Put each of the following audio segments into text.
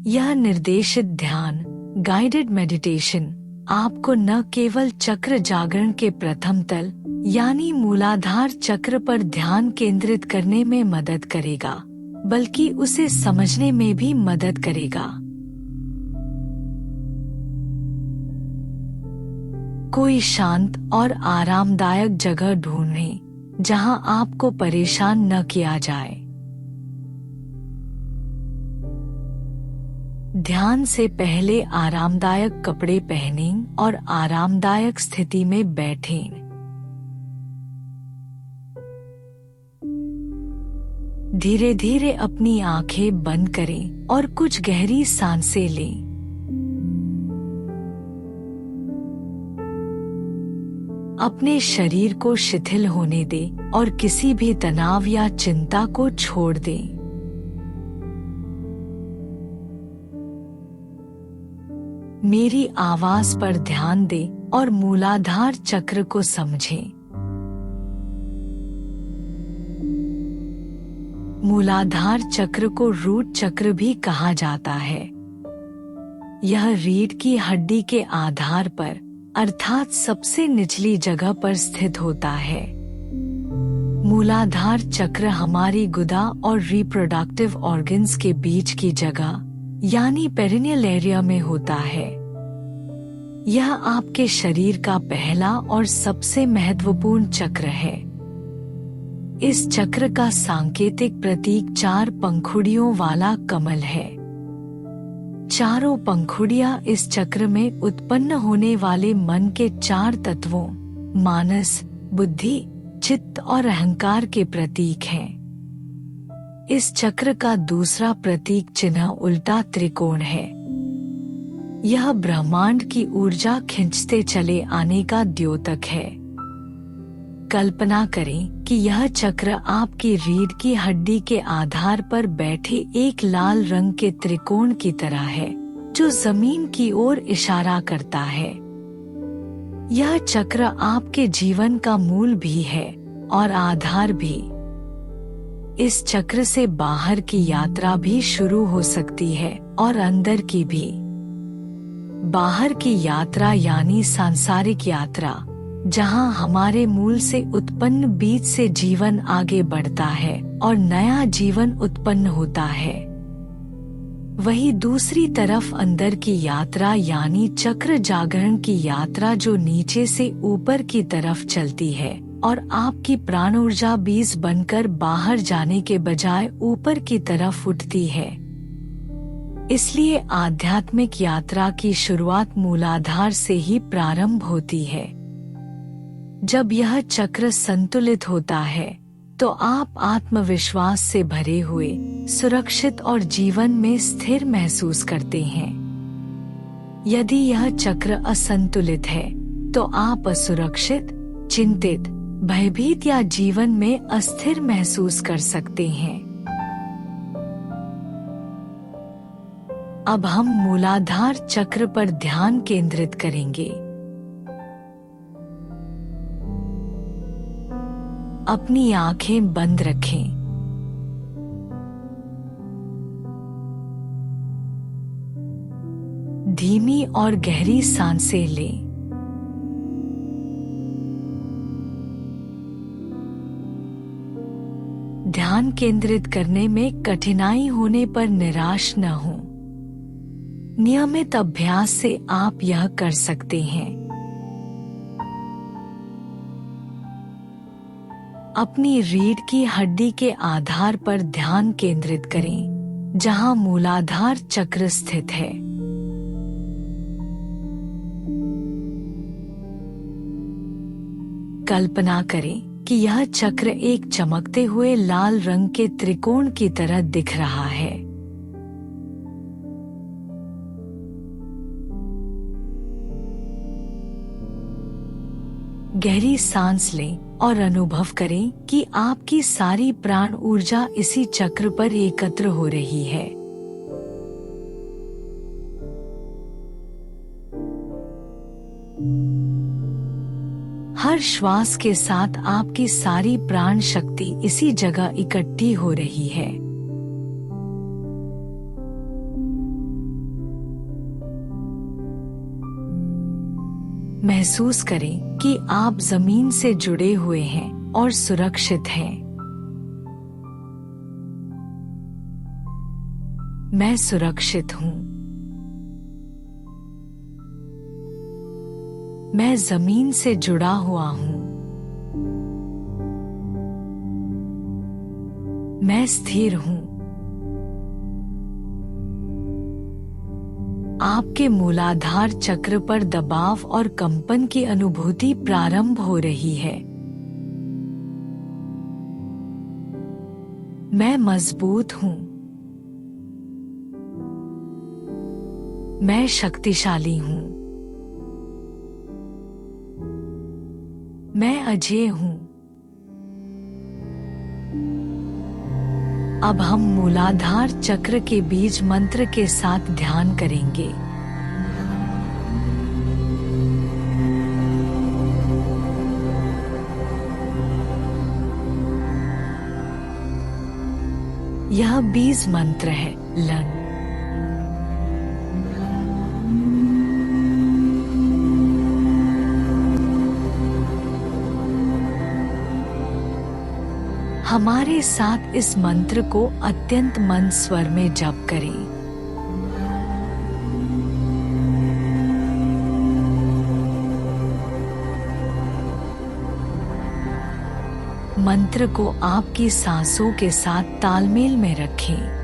यह निर्देशित ध्यान, गाइडेड मेडिटेशन, आपको न केवल चक्र जागरण के प्रथम तल यानी मूलाधार चक्र पर ध्यान केंद्रित करने में मदद करेगा, बल्कि उसे समझने में भी मदद करेगा। कोई शांत और आरामदायक जगह ढूंढें जहां आपको परेशान न किया जाए। ध्यान से पहले आरामदायक कपड़े पहनें और आरामदायक स्थिति में बैठें। धीरे धीरे अपनी आंखें बंद करें और कुछ गहरी सांसें लें। अपने शरीर को शिथिल होने दें और किसी भी तनाव या चिंता को छोड़ दें। मेरी आवाज पर ध्यान दें और मूलाधार चक्र को समझें। मूलाधार चक्र को रूट चक्र भी कहा जाता है। यह रीढ़ की हड्डी के आधार पर अर्थात सबसे निचली जगह पर स्थित होता है। मूलाधार चक्र हमारी गुदा और रिप्रोडक्टिव ऑर्गन्स के बीच की जगह यानी पेरिनियल एरिया में होता है। यह आपके शरीर का पहला और सबसे महत्वपूर्ण चक्र है। इस चक्र का सांकेतिक प्रतीक 4 पंखुड़ियों वाला कमल है। चारों पंखुड़ियां इस चक्र में उत्पन्न होने वाले मन के 4 तत्वों मानस, बुद्धि, चित्त और अहंकार के प्रतीक हैं। इस चक्र का दूसरा प्रतीक चिन्ह उल्टा त्रिकोण है। यह ब्रह्मांड की ऊर्जा खींचते चले आने का द्योतक है। कल्पना करें कि यह चक्र आपकी रीढ़ की हड्डी के आधार पर बैठे एक लाल रंग के त्रिकोण की तरह है, जो जमीन की ओर इशारा करता है। यह चक्र आपके जीवन का मूल भी है और आधार भी। इस चक्र से बाहर की यात्रा भी शुरू हो सकती है और अंदर की भी। बाहर की यात्रा यानी सांसारिक यात्रा, जहां हमारे मूल से उत्पन्न बीज से जीवन आगे बढ़ता है और नया जीवन उत्पन्न होता है। वही दूसरी तरफ अंदर की यात्रा यानी चक्र जागरण की यात्रा, जो नीचे से ऊपर की तरफ चलती है और आपकी प्राण ऊर्जा बीज बनकर बाहर जाने के बजाय ऊपर की तरफ उठती है। इसलिए आध्यात्मिक यात्रा की शुरुआत मूलाधार से ही प्रारंभ होती है। जब यह चक्र संतुलित होता है तो आप आत्मविश्वास से भरे हुए, सुरक्षित और जीवन में स्थिर महसूस करते हैं। यदि यह चक्र असंतुलित है तो आप असुरक्षित, चिंतित, भयभीत या जीवन में अस्थिर महसूस कर सकते हैं। अब हम मूलाधार चक्र पर ध्यान केंद्रित करेंगे। अपनी आंखें बंद रखें। धीमी और गहरी सांसें लें। ध्यान केंद्रित करने में कठिनाई होने पर निराश न हों। नियमित अभ्यास से आप यह कर सकते हैं। अपनी रीढ़ की हड्डी के आधार पर ध्यान केंद्रित करें, जहां मूलाधार चक्र स्थित है। कल्पना करें कि यह चक्र एक चमकते हुए लाल रंग के त्रिकोण की तरह दिख रहा है। गहरी सांस लें और अनुभव करें कि आपकी सारी प्राण ऊर्जा इसी चक्र पर एकत्र हो रही है। हर श्वास के साथ आपकी सारी प्राण शक्ति इसी जगह इकट्ठी हो रही है। महसूस करें कि आप जमीन से जुड़े हुए हैं और सुरक्षित हैं। मैं सुरक्षित हूँ। मैं जमीन से जुड़ा हुआ हूँ। मैं स्थिर हूँ। आपके मूलाधार चक्र पर दबाव और कंपन की अनुभूति प्रारंभ हो रही है। मैं मजबूत हूँ। मैं शक्तिशाली हूँ। मैं अजेय हूँ। अब हम मूलाधार चक्र के बीज मंत्र के साथ ध्यान करेंगे। यह बीज मंत्र है लन। हमारे साथ इस मंत्र को अत्यंत मंद स्वर में जप करें। मंत्र को आपकी सांसों के साथ तालमेल में रखें।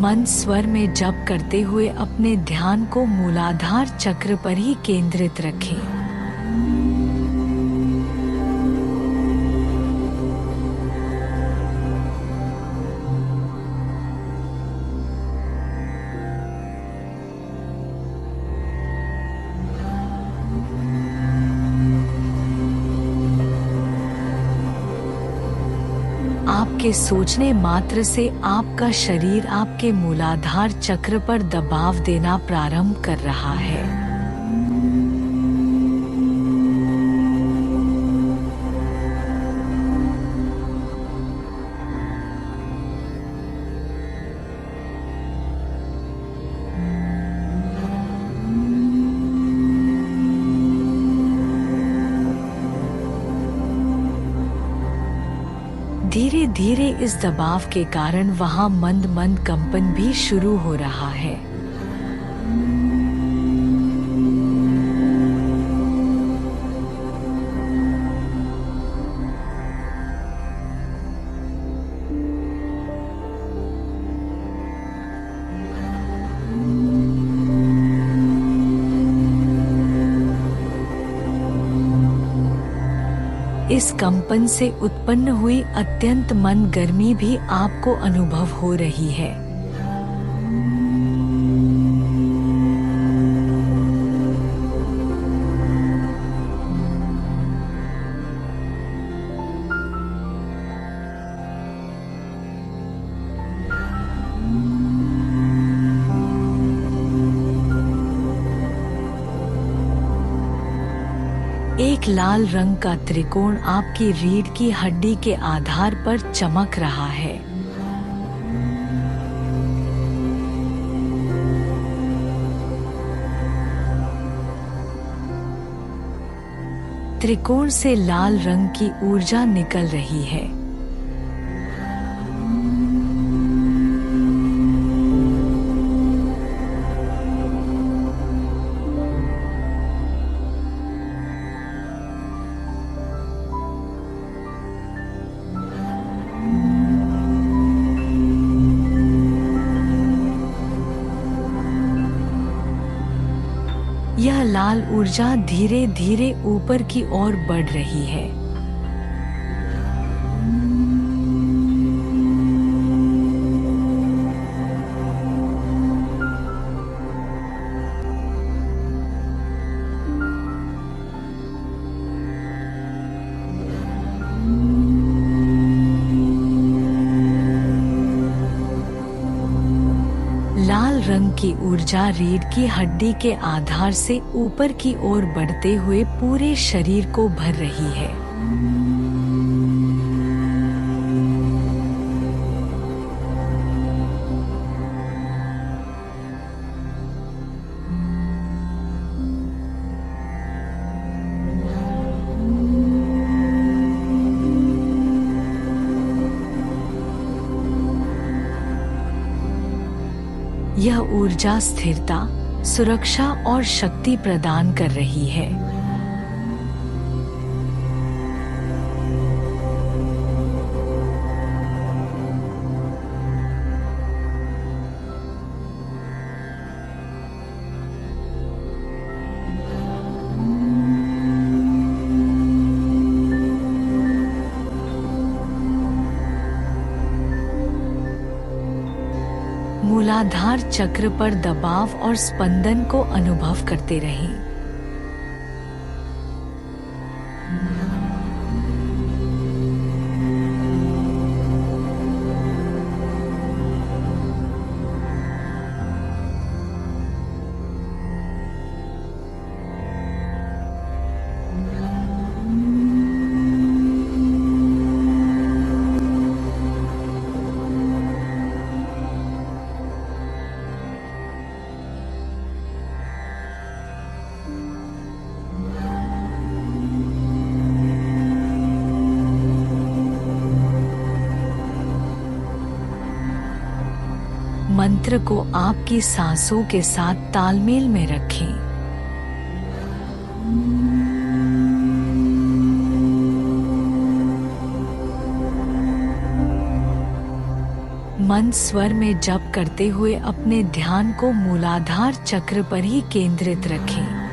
मंद स्वर में जप करते हुए अपने ध्यान को मूलाधार चक्र पर ही केंद्रित रखें। आपके सोचने मात्र से आपका शरीर आपके मूलाधार चक्र पर दबाव देना प्रारंभ कर रहा है। धीरे धीरे इस दबाव के कारण वहां मंद मंद कंपन भी शुरू हो रहा है। इस कंपन से उत्पन्न हुई अत्यंत मंद गर्मी भी आपको अनुभव हो रही है। एक लाल रंग का त्रिकोण आपकी रीढ़ की हड्डी के आधार पर चमक रहा है। त्रिकोण से लाल रंग की ऊर्जा निकल रही है। यह लाल ऊर्जा धीरे धीरे ऊपर की ओर बढ़ रही है। लाल रंग की ऊर्जा रीढ़ की हड्डी के आधार से ऊपर की ओर बढ़ते हुए पूरे शरीर को भर रही है। यह ऊर्जा स्थिरता, सुरक्षा और शक्ति प्रदान कर रही है। मूलाधार चक्र पर दबाव और स्पंदन को अनुभव करते रहें। मंत्र को आपकी सांसों के साथ तालमेल में रखें। मन स्वर में जप करते हुए अपने ध्यान को मूलाधार चक्र पर ही केंद्रित रखें।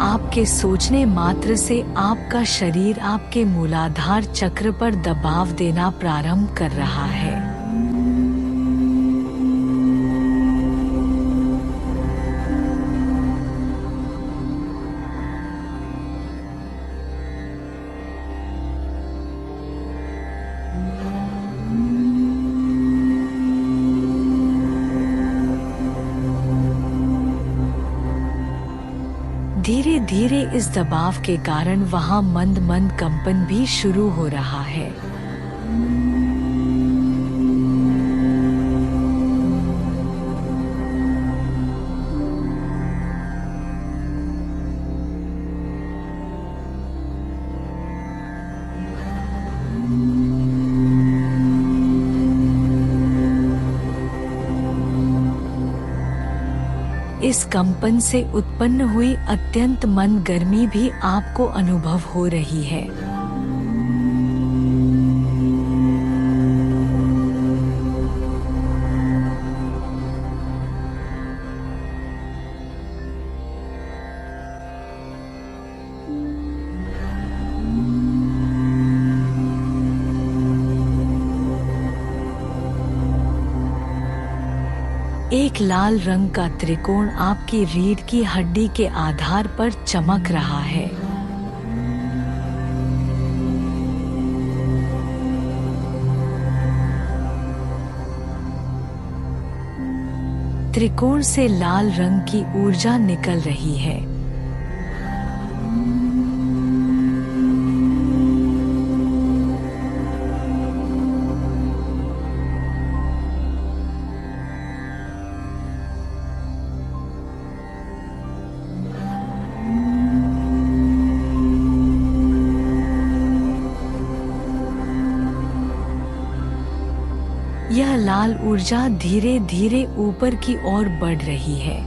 आपके सोचने मात्र से आपका शरीर आपके मूलाधार चक्र पर दबाव देना प्रारंभ कर रहा है। धीरे धीरे इस दबाव के कारण वहां मंद मंद कंपन भी शुरू हो रहा है। इस कंपन से उत्पन्न हुई अत्यंत मंद गर्मी भी आपको अनुभव हो रही है। एक लाल रंग का त्रिकोण आपकी रीढ़ की हड्डी के आधार पर चमक रहा है। त्रिकोण से लाल रंग की ऊर्जा निकल रही है। यह लाल ऊर्जा धीरे धीरे ऊपर की ओर बढ़ रही है।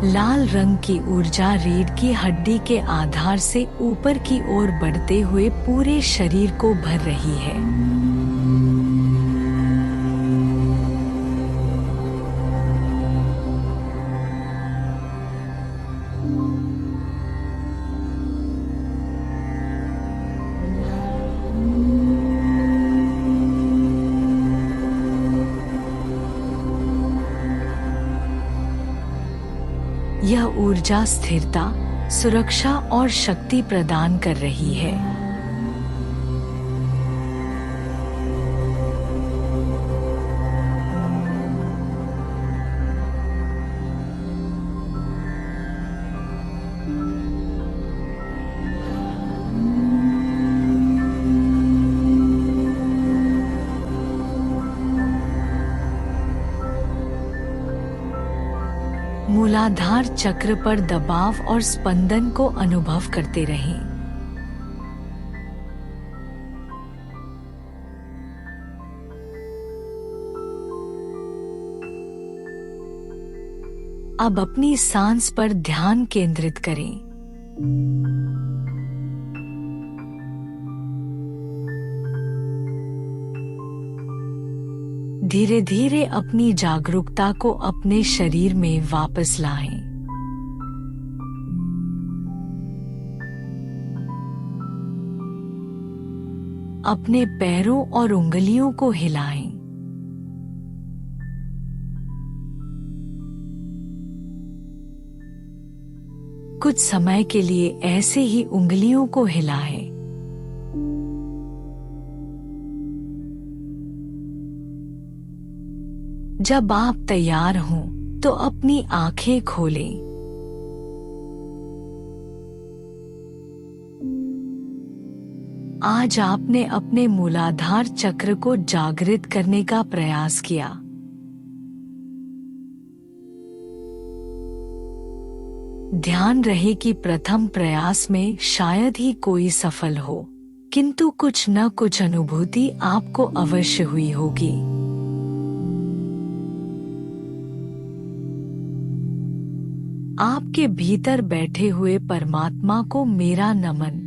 लाल रंग की ऊर्जा रीढ़ की हड्डी के आधार से ऊपर की ओर बढ़ते हुए पूरे शरीर को भर रही है। यह ऊर्जा स्थिरता, सुरक्षा और शक्ति प्रदान कर रही है। मूलाधार चक्र पर दबाव और स्पंदन को अनुभव करते रहें। अब अपनी सांस पर ध्यान केंद्रित करें। धीरे धीरे अपनी जागरूकता को अपने शरीर में वापस लाएं। अपने पैरों और उंगलियों को हिलाएं। कुछ समय के लिए ऐसे ही उंगलियों को हिलाएं। जब आप तैयार हों, तो अपनी आंखें खोलें। आज आपने अपने मूलाधार चक्र को जागृत करने का प्रयास किया। ध्यान रहे कि प्रथम प्रयास में शायद ही कोई सफल हो, किंतु कुछ न कुछ अनुभूति आपको अवश्य हुई होगी। आपके भीतर बैठे हुए परमात्मा को मेरा नमन।